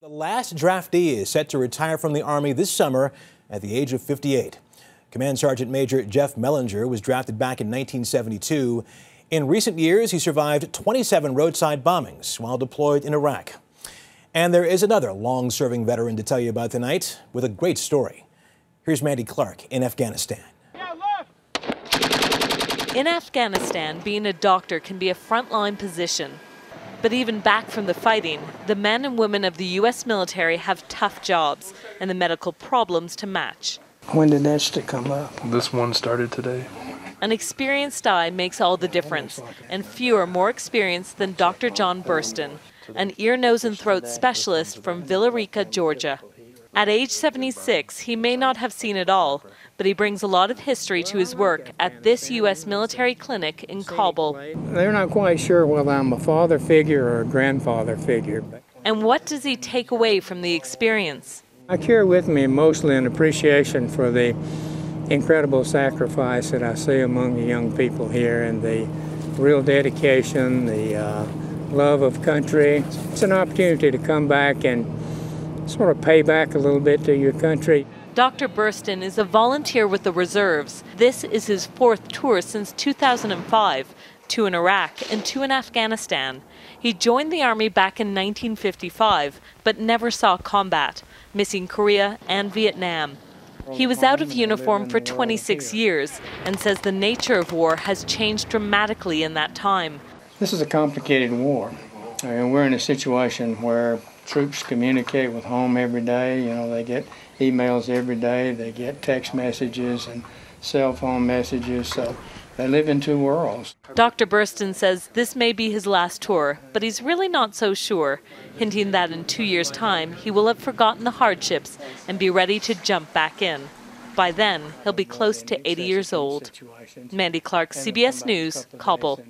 The last draftee is set to retire from the Army this summer at the age of 58. Command Sergeant Major Jeff Mellinger was drafted back in 1972. In recent years, he survived 27 roadside bombings while deployed in Iraq. And there is another long-serving veteran to tell you about tonight with a great story. Here's Mandy Clark in Afghanistan. In Afghanistan, being a doctor can be a frontline position. But even back from the fighting, the men and women of the U.S. military have tough jobs and the medical problems to match. When did that stick come up? This one started today. An experienced eye makes all the difference, and few are more experienced than Dr. John Burson, an ear, nose, and throat specialist from Villa Rica, Georgia. At age 76, he may not have seen it all, but he brings a lot of history to his work at this U.S. military clinic in Kabul. They're not quite sure whether I'm a father figure or a grandfather figure. And what does he take away from the experience? I carry with me mostly an appreciation for the incredible sacrifice that I see among the young people here and the real dedication, the love of country. It's an opportunity to come back and sort of pay back a little bit to your country. Dr. Burson is a volunteer with the reserves. This is his fourth tour since 2005, 2 in Iraq and 2 in Afghanistan. He joined the Army back in 1955, but never saw combat, missing Korea and Vietnam. He was out of uniform for 26 years and says the nature of war has changed dramatically in that time. This is a complicated war. We're in a situation where troops communicate with home every day. You know, they get emails every day, they get text messages and cell phone messages, so they live in 2 worlds. Dr. Burson says this may be his last tour, but he's really not so sure, hinting that in 2 years' time he will have forgotten the hardships and be ready to jump back in. By then, he'll be close to 80 years old. Mandy Clark, CBS News, Kabul.